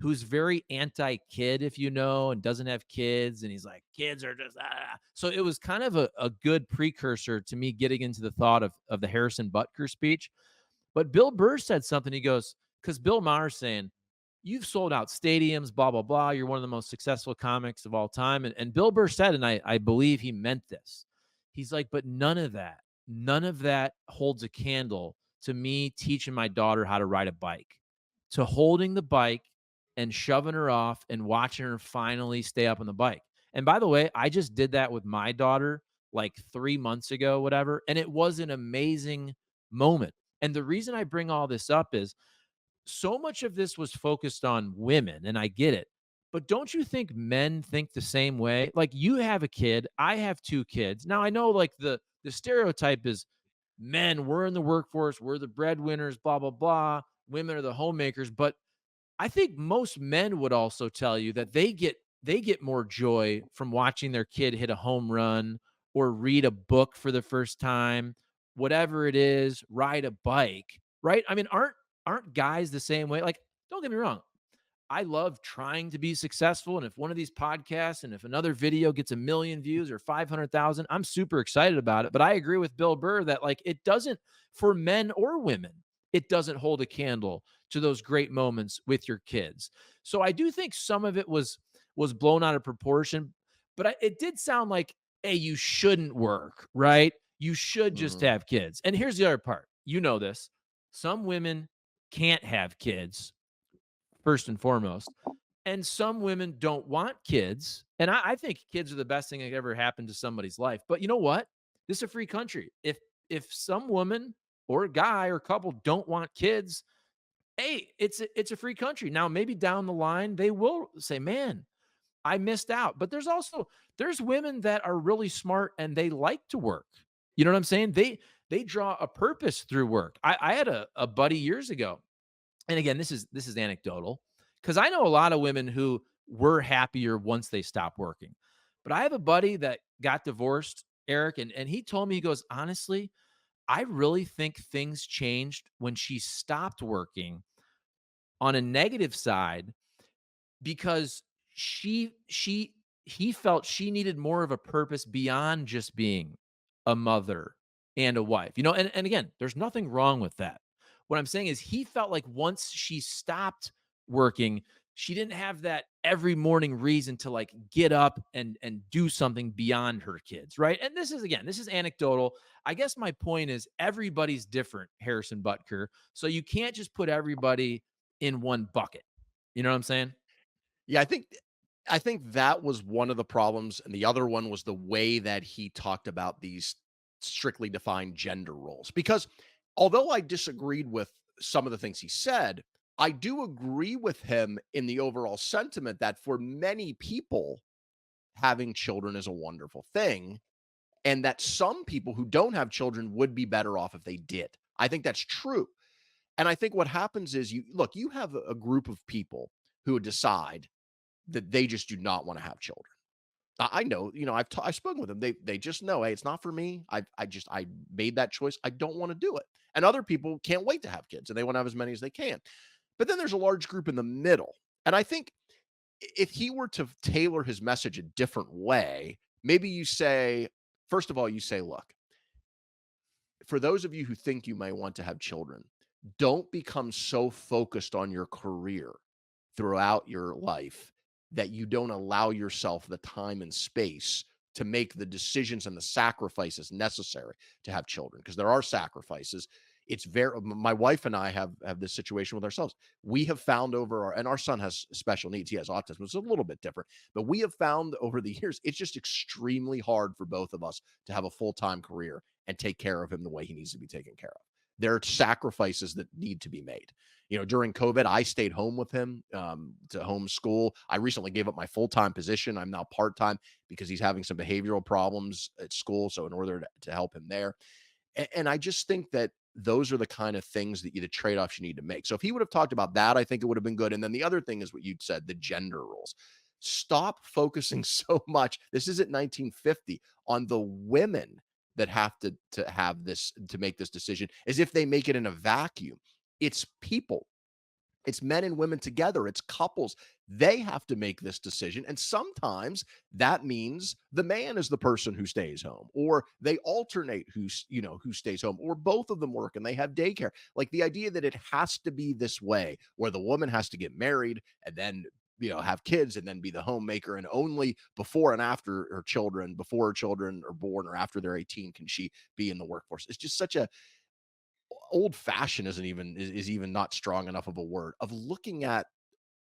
who's very anti-kid, if you know, and doesn't have kids. And he's like, kids are just, ah. So it was kind of a good precursor to me getting into the thought of the Harrison Butker speech. But Bill Burr said something. He goes, because Bill Maher's saying, you've sold out stadiums, blah, blah, blah. You're one of the most successful comics of all time. And Bill Burr said, and I believe he meant this. He's like, but none of that holds a candle to me teaching my daughter how to ride a bike, to holding the bike and shoving her off and watching her finally stay up on the bike. And by the way, I just did that with my daughter like 3 months ago, whatever. And it was an amazing moment. And the reason I bring all this up is so much of this was focused on women, and I get it. But don't you think men think the same way? Like you have a kid, I have 2 kids. Now I know like the stereotype is men, we're in the workforce, we're the breadwinners, blah blah blah. Women are the homemakers, but I think most men would also tell you that they get more joy from watching their kid hit a home run or read a book for the first time, whatever it is, ride a bike, right? I mean, aren't guys the same way? Like, don't get me wrong. I love trying to be successful. And if one of these podcasts and if another video gets 1 million views or 500,000, I'm super excited about it. But I agree with Bill Burr that like it doesn't, for men or women, it doesn't hold a candle to those great moments with your kids. So I do think some of it was blown out of proportion, but it did sound like, hey, you shouldn't work, right? You should just Mhm. have kids. And here's the other part. You know this. Some women can't have kids first and foremost. and some women don't want kids. And I think kids are the best thing that ever happened to somebody's life. But you know what? This is a free country. If some woman or guy or couple don't want kids, hey, it's a free country. Now, maybe down the line they will say, "Man, I missed out." But there's women that are really smart and they like to work. You know what I'm saying? They draw a purpose through work. I had a buddy years ago, and again, this is anecdotal because I know a lot of women who were happier once they stopped working. But I have a buddy that got divorced, Eric, and he told me, he goes, honestly, I really think things changed when she stopped working on a negative side because she he felt she needed more of a purpose beyond just being a mother and a wife. And again, there's nothing wrong with that. What I'm saying is he felt like once she stopped working, she didn't have that every morning reason to like get up and do something beyond her kids, right? And this is anecdotal. I guess my point is everybody's different, Harrison Butker. So you can't just put everybody in one bucket. You know what I'm saying? Yeah, I think that was one of the problems, and the other one was the way that he talked about these strictly defined gender roles. Because although I disagreed with some of the things he said, I do agree with him in the overall sentiment that for many people, having children is a wonderful thing, and that some people who don't have children would be better off if they did. I think that's true. And I think what happens is you have a group of people who decide that they just do not want to have children. I know, I've spoken with them. They just know, hey, it's not for me. I made that choice. I don't want to do it. And other people can't wait to have kids and they want to have as many as they can. But then there's a large group in the middle. And I think if he were to tailor his message a different way, maybe you say, first of all, you say, look, for those of you who think you may want to have children, don't become so focused on your career throughout your life that you don't allow yourself the time and space to make the decisions and the sacrifices necessary to have children, because there are sacrifices. It's very My wife and I have this situation with ourselves. We have found over our and our son has special needs. He has autism. It's a little bit different, but we have found over the years it's just extremely hard for both of us to have a full-time career and take care of him the way he needs to be taken care of. There are sacrifices that need to be made. During COVID, I stayed home with him to homeschool. I recently gave up my full time position. I'm now part time because he's having some behavioral problems at school. So, in order to help him there, and I just think that those are the kind of things that the trade offs you need to make. So, if he would have talked about that, I think it would have been good. And then the other thing is what you said, the gender roles. Stop focusing so much. This isn't 1950 on the women that have to have this to make this decision as if they make it in a vacuum. It's people, it's men and women together, it's couples. They have to make this decision. And sometimes that means the man is the person who stays home, or they alternate who stays home, or both of them work and they have daycare. Like the idea that it has to be this way, where the woman has to get married and then have kids and then be the homemaker, and only before and after before her children are born or after they're 18 can she be in the workforce. It's just such a old fashioned isn't even is even not strong enough of a word of looking at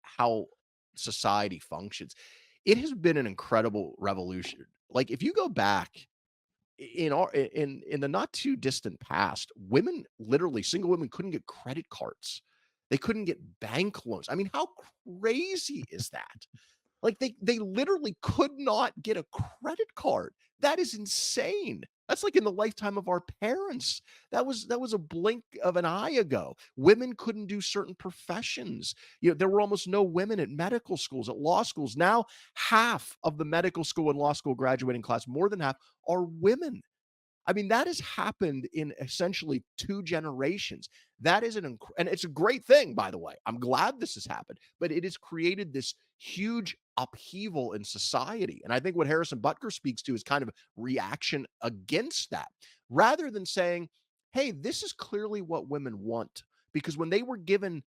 how society functions. It has been an incredible revolution. Like if you go back in the not too distant past, women, literally single women, couldn't get credit cards. They couldn't get bank loans. I mean, how crazy is that? Like they literally could not get a credit card. That is insane. That's like in the lifetime of our parents. That was a blink of an eye ago. Women couldn't do certain professions. There were almost no women at medical schools, at law schools. Now, half of the medical school and law school graduating class, more than half, are women. I mean, that has happened in essentially 2 generations. That is and it's a great thing, by the way. I'm glad this has happened, but it has created this huge upheaval in society. And I think what Harrison Butker speaks to is kind of reaction against that, rather than saying, "Hey, this is clearly what women want." Because when they were given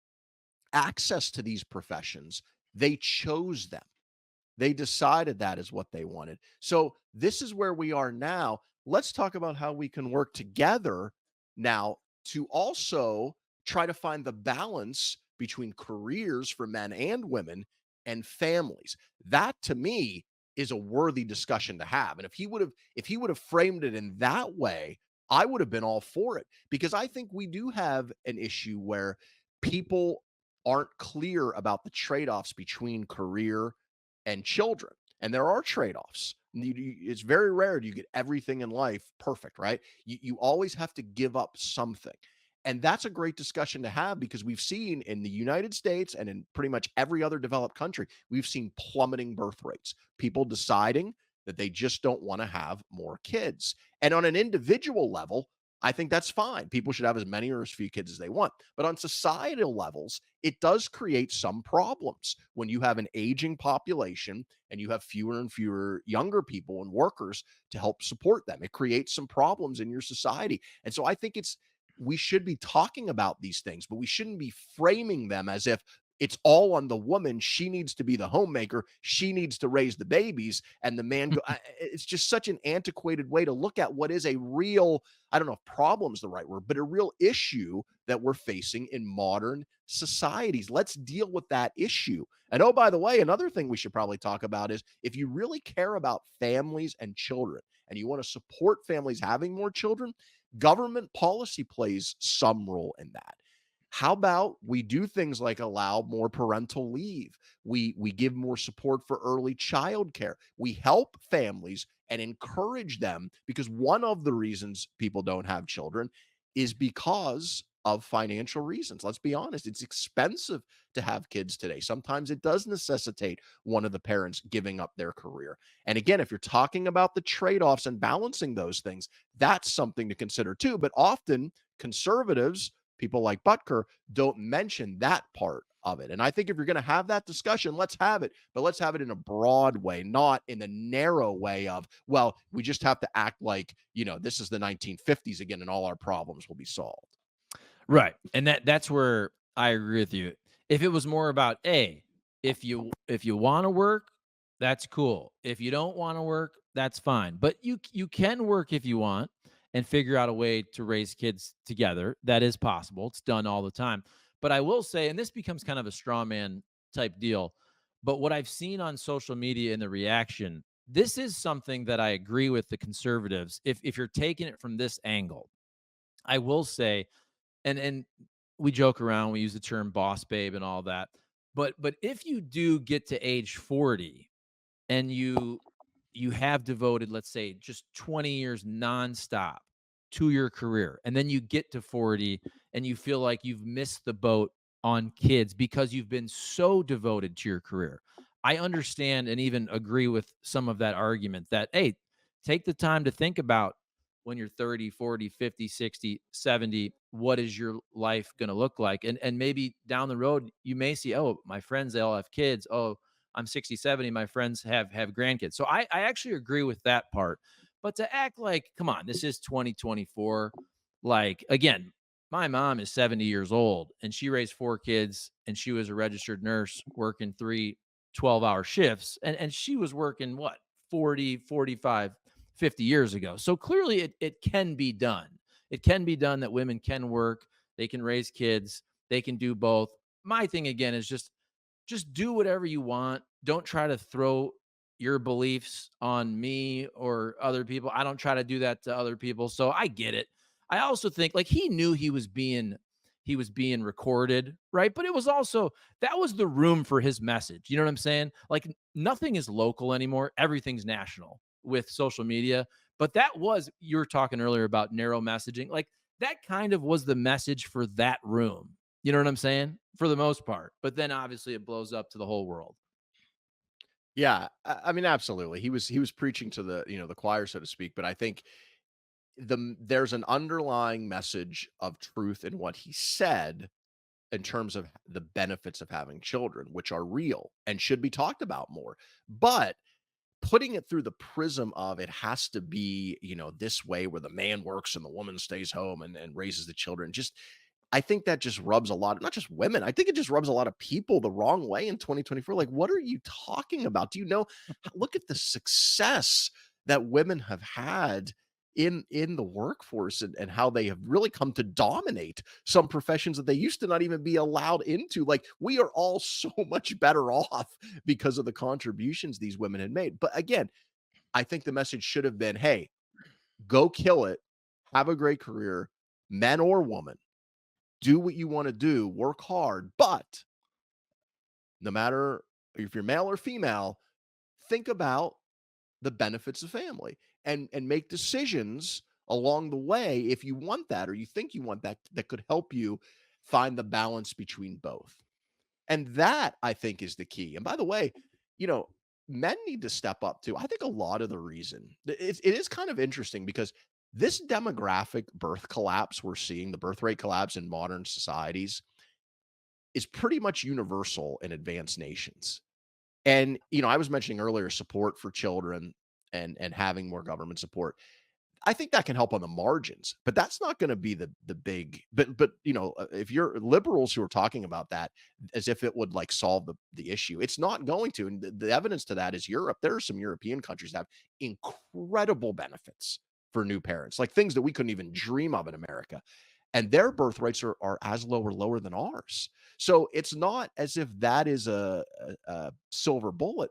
access to these professions, they chose them. They decided that is what they wanted. So this is where we are now. Let's talk about how we can work together now to also try to find the balance between careers for men and women and families. That to me is a worthy discussion to have. And if he would have framed it in that way, I would have been all for it, because I think we do have an issue where people aren't clear about the trade-offs between career and children. And there are trade-offs. It's very rare you get everything in life perfect, right? You always have to give up something. And that's a great discussion to have, because we've seen in the United States and in pretty much every other developed country, we've seen plummeting birth rates. People deciding that they just don't want to have more kids. And on an individual level, I think that's fine. People should have as many or as few kids as they want. But on societal levels, it does create some problems when you have an aging population and you have fewer and fewer younger people and workers to help support them. It creates some problems in your society. And so I think we should be talking about these things, but we shouldn't be framing them as if it's all on the woman. She needs to be the homemaker. She needs to raise the babies, and the man. It's just such an antiquated way to look at what is a real. I don't know if problem is the right word, but a real issue that we're facing in modern societies. Let's deal with that issue. And oh, by the way, another thing we should probably talk about is, if you really care about families and children, and you want to support families having more children, government policy plays some role in that. How about we do things like allow more parental leave? We give more support for early childcare. We help families and encourage them, because one of the reasons people don't have children is because of financial reasons. Let's be honest, it's expensive to have kids today. Sometimes it does necessitate one of the parents giving up their career. And again, if you're talking about the trade-offs and balancing those things, that's something to consider too. But often conservatives, people like Butker, don't mention that part of it. And I think if you're going to have that discussion, let's have it, but let's have it in a broad way, not in the narrow way of, well, we just have to act like, this is the 1950s again and all our problems will be solved. Right. And that's where I agree with you. If it was more about, hey, if you want to work, that's cool. If you don't want to work, that's fine. But you can work if you want and figure out a way to raise kids together. That is possible. It's done all the time. But I will say, and this becomes kind of a straw man type deal, but what I've seen on social media and the reaction, this is something that I agree with the conservatives. If you're taking it from this angle, I will say, and we joke around, we use the term boss babe and all that. But if you do get to age 40 and you have devoted, let's say, just 20 years nonstop to your career, and then you get to 40 and you feel like you've missed the boat on kids because you've been so devoted to your career. I understand and even agree with some of that argument that, hey, take the time to think about when you're 30, 40, 50, 60, 70, what is your life going to look like? And maybe down the road, you may see, oh, my friends, they all have kids. Oh, I'm 60, 70, my friends have grandkids. So I actually agree with that part. But to act like, come on, this is 2024. Like, again, my mom is 70 years old and she raised four kids and she was a registered nurse working three 12-hour shifts. And she was working what, 40, 45, 50 years ago. So clearly it can be done. It can be done that women can work, they can raise kids, they can do both. My thing again is just do whatever you want. Don't try to throw your beliefs on me or other people. I don't try to do that to other people. So I get it. I also think like he knew he was being recorded, right? But it was also that was the room for his message. You know what I'm saying? Like nothing is local anymore. Everything's national with social media. But that was you were talking earlier about narrow messaging. Like that kind of was the message for that room. You know what I'm saying? For the most part. But then obviously it blows up to the whole world. Yeah, I mean, absolutely. He was preaching to the choir, so to speak. But I think there's an underlying message of truth in what he said in terms of the benefits of having children, which are real and should be talked about more. But putting it through the prism of it has to be, this way where the man works and the woman stays home and raises the children. Just I think that just rubs a lot, not just women. I think it just rubs a lot of people the wrong way in 2024. Like, what are you talking about? Do you know? Look at the success that women have had in the workforce, and how they have really come to dominate some professions that they used to not even be allowed into. Like, we are all so much better off because of the contributions these women had made. But again, I think the message should have been, hey, go kill it, have a great career, men or woman, do what you want to do, work hard, but no matter if you're male or female, think about the benefits of family, and make decisions along the way if you want that, or you think you want that, that could help you find the balance between both. And that, I think, is the key. And by the way, you know, men need to step up too. I think a lot of the reason it is kind of interesting because this demographic birth collapse we're seeing, the birth rate collapse in modern societies, is pretty much universal in advanced nations. And I was mentioning earlier support for children, and having more government support. I think that can help on the margins, but that's not going to be the big. But if you're liberals who are talking about that as if it would like solve the issue, it's not going to. And the evidence to that is Europe. There are some European countries that have incredible benefits for new parents, like things that we couldn't even dream of in America. And their birth rates are as low or lower than ours. So it's not as if that is a silver bullet.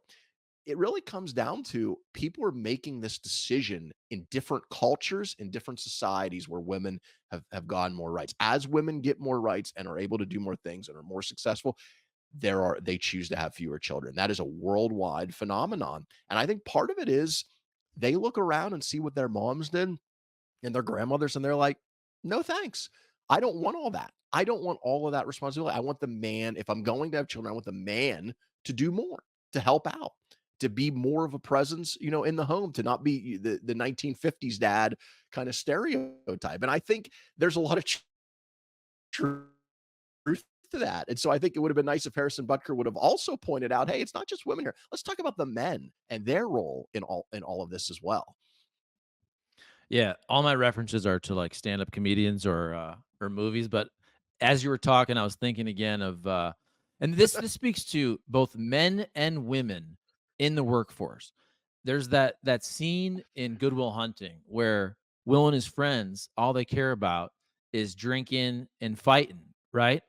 It really comes down to people are making this decision in different cultures, in different societies where women have gotten more rights. As women get more rights and are able to do more things and are more successful, they choose to have fewer children. That is a worldwide phenomenon. And I think part of it is they look around and see what their moms did and their grandmothers, and they're like, "No, thanks. I don't want all that. I don't want all of that responsibility. I want the man, if I'm going to have children, I want the man to do more, to help out, to be more of a presence, in the home, to not be the 1950s dad kind of stereotype." And I think there's a lot of truth to that. And so I think it would have been nice if Harrison Butker would have also pointed out, "Hey, it's not just women here. Let's talk about the men and their role in all of this as well." Yeah, all my references are to like stand-up comedians or movies, but as you were talking, I was thinking again of and this speaks to both men and women in the workforce. There's that scene in Good Will Hunting where Will and his friends, all they care about is drinking and fighting, right?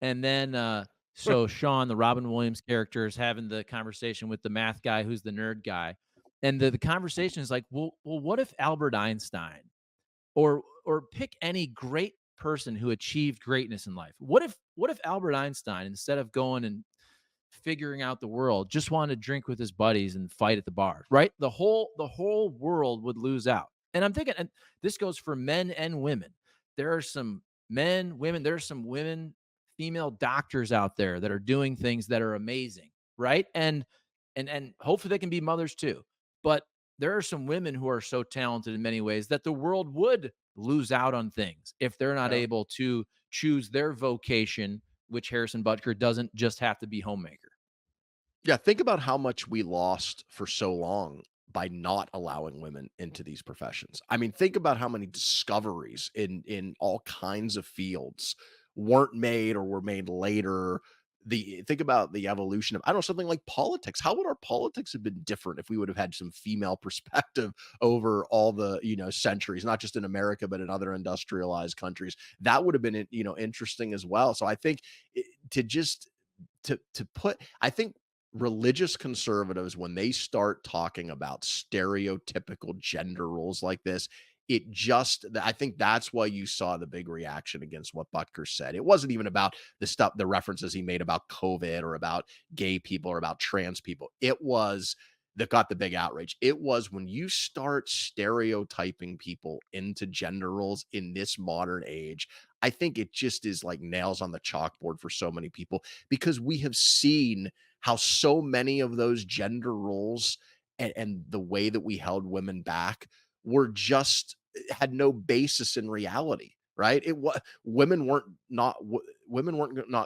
And then so Sean, the Robin Williams character, is having the conversation with the math guy who's the nerd guy. And the conversation is like, well, what if Albert Einstein or pick any great person who achieved greatness in life? What if Albert Einstein, instead of going and figuring out the world, just wanted to drink with his buddies and fight at the bar, right? The whole world would lose out. And I'm thinking, and this goes for men and women. There are some men, women, there are some women, female doctors out there that are doing things that are amazing, right? And hopefully they can be mothers too. But there are some women who are so talented in many ways that the world would lose out on things if they're not Yeah. able to choose their vocation, which Harrison Butker doesn't just have to be homemaker. Yeah, think about how much we lost for so long by not allowing women into these professions. I mean, think about how many discoveries in all kinds of fields weren't made or were made later. Think about the evolution of, I don't know, something like politics. How would our politics have been different if we would have had some female perspective over all the, centuries, not just in America but in other industrialized countries? That would have been, interesting as well. So I think to just to put I think religious conservatives, when they start talking about stereotypical gender roles like this, I think that's why you saw the big reaction against what Butker said. It wasn't even about the references he made about COVID or about gay people or about trans people. It was that got the big outrage. It was when you start stereotyping people into gender roles in this modern age. I think it just is like nails on the chalkboard for so many people, because we have seen how so many of those gender roles, and the way that we held women back, were just had no basis in reality, right? It was women weren't not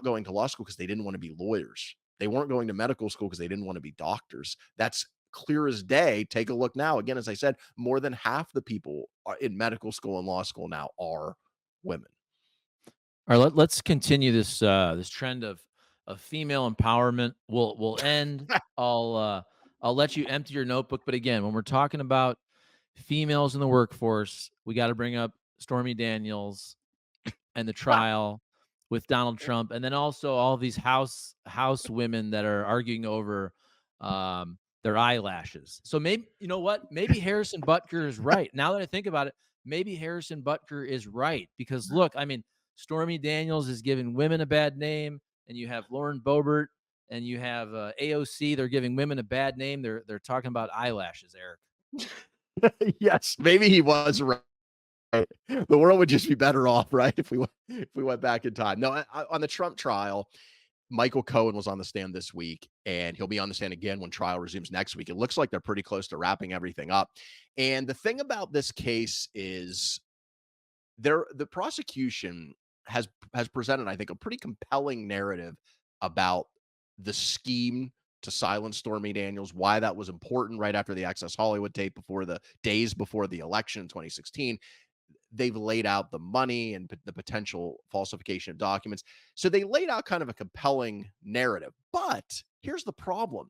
going to law school because they didn't want to be lawyers. They weren't going to medical school because they didn't want to be doctors. That's clear as day. Take a look now. Again, as I said, more than half the people in medical school and law school now are women. All right, let's continue this trend of female empowerment. We'll end. I'll let you empty your notebook. But again, when we're talking about females in the workforce. We got to bring up Stormy Daniels and the trial with Donald Trump, and then also all these house women that are arguing over their eyelashes. So maybe you know what? Maybe Harrison Butker is right. Now that I think about it, maybe Harrison Butker is right because look, I mean, Stormy Daniels is giving women a bad name, and you have Lauren Boebert and you have AOC. They're giving women a bad name. They're talking about eyelashes, Eric. Yes, maybe he was right. The world would just be better off, right, if we went back in time. No, on the Trump trial, Michael Cohen was on the stand this week, and he'll be on the stand again when trial resumes next week. It looks like they're pretty close to wrapping everything up. And the thing about this case is the prosecution has presented, I think, a pretty compelling narrative about the scheme to silence Stormy Daniels, why that was important right after the Access Hollywood tape before the days before the election in 2016. They've laid out the money and the potential falsification of documents. So they laid out kind of a compelling narrative. But here's the problem.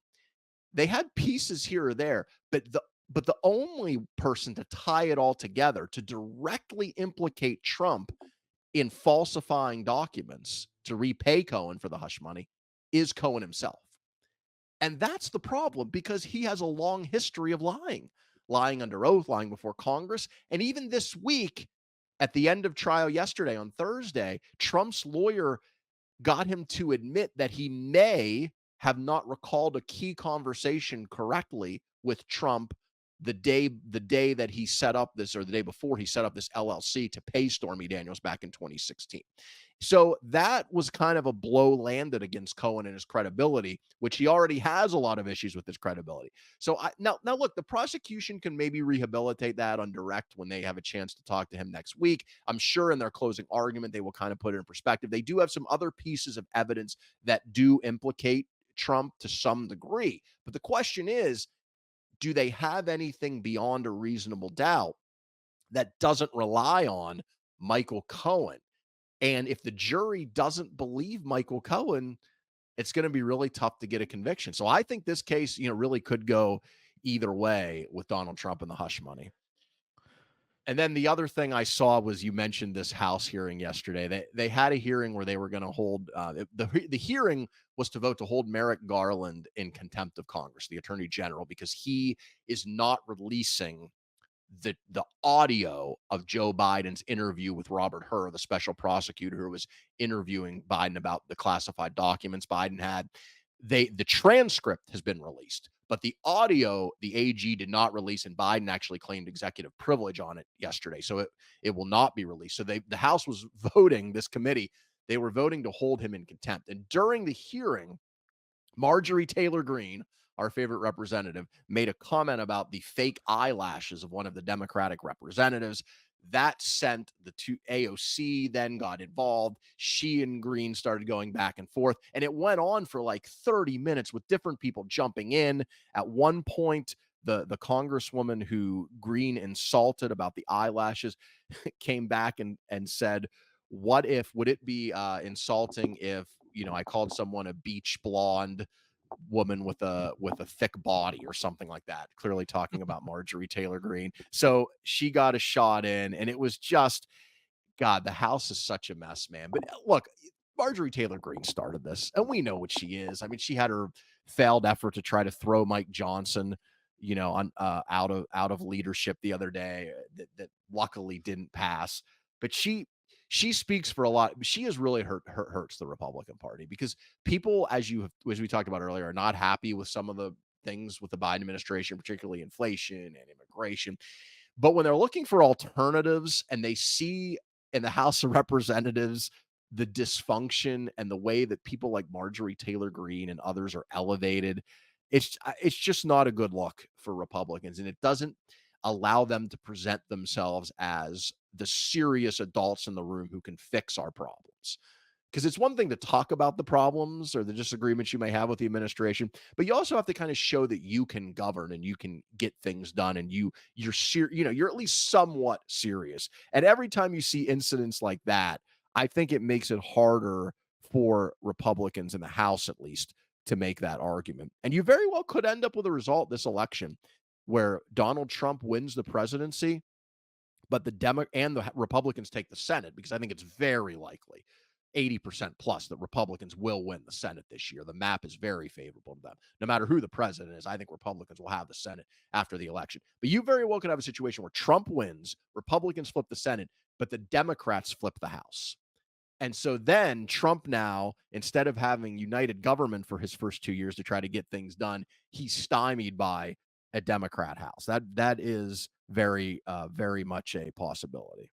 They had pieces here or there, but the only person to tie it all together to directly implicate Trump in falsifying documents to repay Cohen for the hush money is Cohen himself. And that's the problem because he has a long history of lying, lying under oath, lying before Congress. And even this week, at the end of trial yesterday on Thursday, Trump's lawyer got him to admit that he may have not recalled a key conversation correctly with Trump the day that he set up this, or the day before he set up this LLC to pay Stormy Daniels back in 2016. So that was kind of a blow landed against Cohen and his credibility, which he already has a lot of issues with his credibility. So now look, the prosecution can maybe rehabilitate that on direct when they have a chance to talk to him next week. I'm sure in their closing argument they will kind of put it in perspective. They do have some other pieces of evidence that do implicate Trump to some degree. But the question is, do they have anything beyond a reasonable doubt that doesn't rely on Michael Cohen? And if the jury doesn't believe Michael Cohen, it's going to be really tough to get a conviction. So I think this case, really could go either way with Donald Trump and the hush money. And then the other thing I saw was you mentioned this House hearing yesterday. They had a hearing where they were going to hold the hearing was to vote to hold Merrick Garland in contempt of Congress, the Attorney General, because he is not releasing the audio of Joe Biden's interview with Robert Hur, the special prosecutor who was interviewing Biden about the classified documents Biden had. The transcript has been released, but the audio the AG did not release, and Biden actually claimed executive privilege on it yesterday, so it will not be released. So the House was voting, this committee, they were voting to hold him in contempt. And during the hearing, Marjorie Taylor Greene, our favorite representative, made a comment about the fake eyelashes of one of the Democratic representatives. That sent the two AOC then got involved. She and Green started going back and forth, and it went on for like 30 minutes with different people jumping in. At one point, the congresswoman who Green insulted about the eyelashes came back and said, would it be insulting if I called someone a beach blonde woman with a thick body or something like that, clearly talking about Marjorie Taylor Greene. So she got a shot in, and it was just, God, the House is such a mess, man. But look, Marjorie Taylor Greene started this, and we know what she is. I mean, she had her failed effort to try to throw Mike Johnson, on out of leadership the other day, that luckily didn't pass. But she speaks for a lot. She has really hurts the Republican Party because people, as we talked about earlier, are not happy with some of the things with the Biden administration, particularly inflation and immigration. But when they're looking for alternatives and they see in the House of Representatives the dysfunction and the way that people like Marjorie Taylor Greene and others are elevated, it's just not a good look for Republicans, and it doesn't allow them to present themselves as the serious adults in the room who can fix our problems. Because it's one thing to talk about the problems or the disagreements you may have with the administration, but you also have to kind of show that you can govern and you can get things done, and you're at least somewhat serious. And every time you see incidents like that, I think it makes it harder for Republicans in the House, at least, to make that argument. And you very well could end up with a result this election where Donald Trump wins the presidency, but the Demo and the Republicans take the Senate, because I think it's very likely, 80% plus, that Republicans will win the Senate this year. The map is very favorable to them. No matter who the president is, I think Republicans will have the Senate after the election. But you very well could have a situation where Trump wins, Republicans flip the Senate, but the Democrats flip the House. And so then Trump now, instead of having united government for his first 2 years to try to get things done, he's stymied by a Democrat House. That is very much a possibility.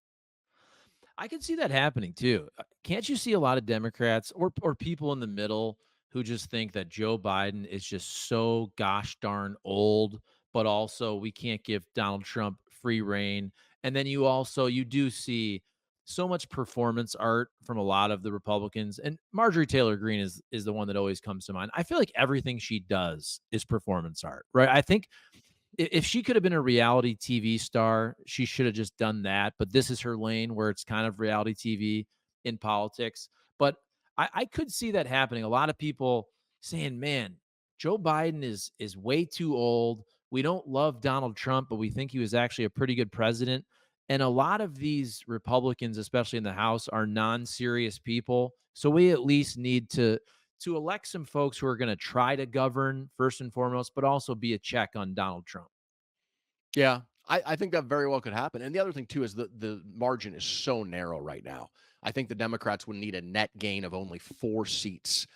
I can see that happening too. Can't you see a lot of Democrats or people in the middle who just think that Joe Biden is just so gosh darn old, but also we can't give Donald Trump free reign. And then you do see so much performance art from a lot of the Republicans. And Marjorie Taylor Greene is the one that always comes to mind. I feel like everything she does is performance art, right? I think if she could have been a reality TV star, she should have just done that. But this is her lane where it's kind of reality TV in politics. But I could see that happening. A lot of people saying, "Man, Joe Biden is way too old. We don't love Donald Trump, but we think he was actually a pretty good president." And a lot of these Republicans, especially in the House, are non-serious people. So we at least need to elect some folks who are going to try to govern first and foremost, but also be a check on Donald Trump. Yeah, I think that very well could happen. And the other thing too is the margin is so narrow right now. I think the Democrats would need a net gain of only 4 seats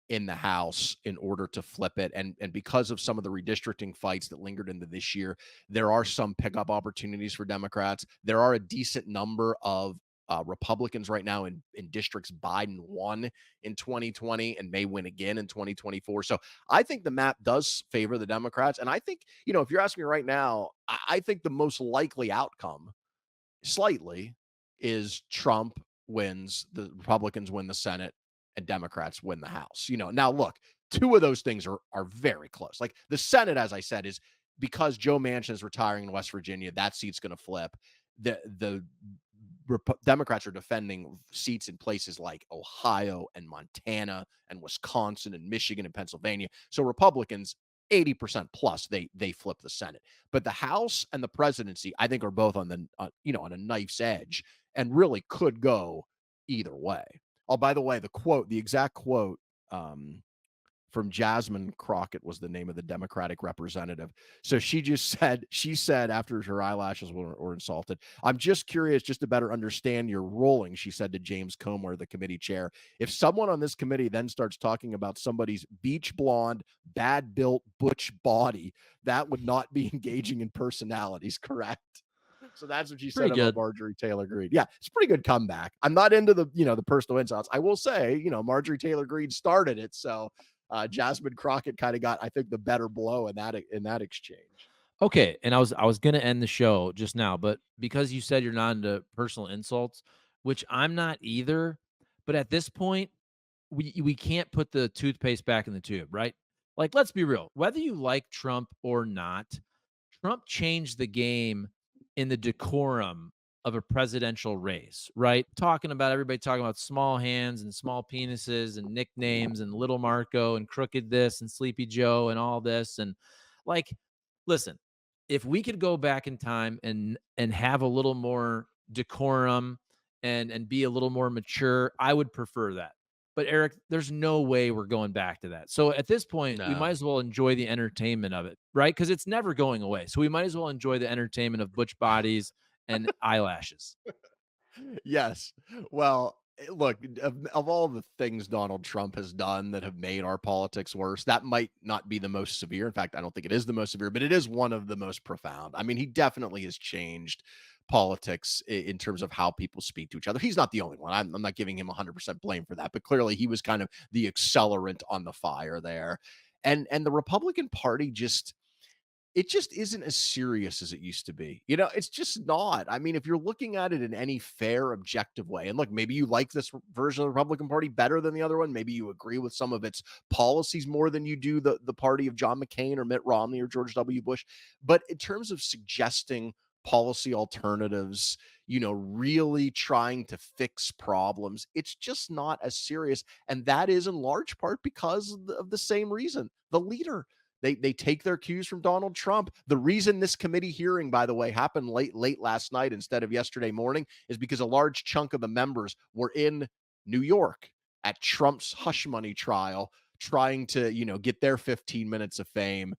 in the House in order to flip it. And because of some of the redistricting fights that lingered into this year, there are some pickup opportunities for Democrats. There are a decent number of Republicans right now in districts Biden won in 2020 and may win again in 2024. So I think the map does favor the Democrats. And I think, if you're asking me right now, I think the most likely outcome, slightly, is Trump wins, the Republicans win the Senate, and Democrats win the House. Now look, two of those things are very close. Like the Senate, as I said, is because Joe Manchin is retiring in West Virginia, that seat's going to flip. The Democrats are defending seats in places like Ohio and Montana and Wisconsin and Michigan and Pennsylvania. So Republicans, 80% plus, they flip the Senate. But the House and the presidency, I think, are both on on a knife's edge and really could go either way. Oh, by the way, the exact quote, from Jasmine Crockett was the name of the Democratic representative. So she said after her eyelashes were insulted, "I'm just curious, just to better understand your ruling," she said to James Comer, the committee chair. "If someone on this committee then starts talking about somebody's beach blonde, bad built, butch body, that would not be engaging in personalities, correct?" So that's what she said Pretty about good. Marjorie Taylor Greene. Yeah, it's a pretty good comeback. I'm not into the personal insults. I will say, Marjorie Taylor Greene started it, so Jasmine Crockett kind of got, I think, the better blow in that exchange. Okay, and I was gonna end the show just now, but because you said you're not into personal insults, which I'm not either, but at this point, we can't put the toothpaste back in the tube, right? Like, let's be real. Whether you like Trump or not, Trump changed the game in the decorum of a presidential race, right? Everybody talking about small hands and small penises and nicknames and little Marco and crooked this and Sleepy Joe and all this. And like, listen, if we could go back in time and have a little more decorum and be a little more mature, I would prefer that. But Eric, there's no way we're going back to that. So at this point, we might No. as well enjoy the entertainment of it, right? Because it's never going away. So we might as well enjoy the entertainment of butch bodies and eyelashes. Yes. Well, look, of all the things Donald Trump has done that have made our politics worse, that might not be the most severe. In fact, I don't think it is the most severe, but it is one of the most profound. I mean, he definitely has changed politics in terms of how people speak to each other. He's not the only one. I'm not giving him 100% blame for that, but clearly he was kind of the accelerant on the fire there. And the Republican Party just isn't as serious as it used to be. It's just not. I mean, if you're looking at it in any fair, objective way, and look, maybe you like this version of the Republican Party better than the other one. Maybe you agree with some of its policies more than you do the party of John McCain or Mitt Romney or George W. Bush. But in terms of suggesting policy alternatives, really trying to fix problems, it's just not as serious. And that is in large part because of the same reason. The leader They take their cues from Donald Trump. The reason this committee hearing, by the way, happened late last night instead of yesterday morning is because a large chunk of the members were in New York at Trump's hush money trial, trying to, get their 15 minutes of fame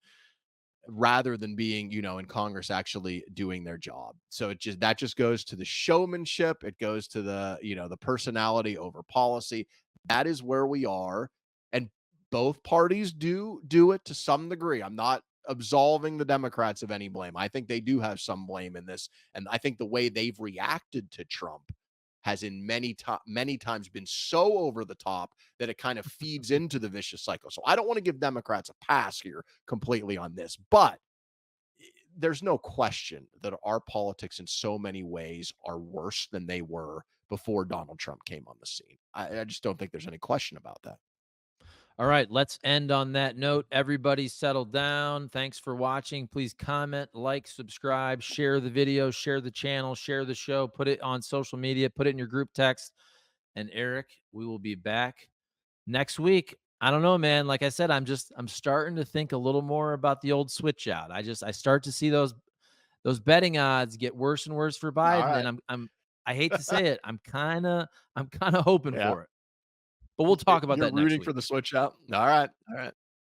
rather than being, in Congress actually doing their job. So that just goes to the showmanship. It goes to the personality over policy. That is where we are. And both parties do it to some degree. I'm not absolving the Democrats of any blame. I think they do have some blame in this. And I think the way they've reacted to Trump has in many times been so over the top that it kind of feeds into the vicious cycle. So I don't want to give Democrats a pass here completely on this, but there's no question that our politics in so many ways are worse than they were before Donald Trump came on the scene. I just don't think there's any question about that. All right, let's end on that note. Everybody settle down. Thanks for watching. Please comment, like, subscribe, share the video, share the channel, share the show, put it on social media, put it in your group text. And Eric, we will be back next week. I don't know, man. Like I said, I'm starting to think a little more about the old switch out. I start to see those betting odds get worse and worse for All Biden, right. and I hate to say it, I'm kind of hoping Yeah. for it. But we'll talk about You're that next rooting for week. the switch out. All right. All right.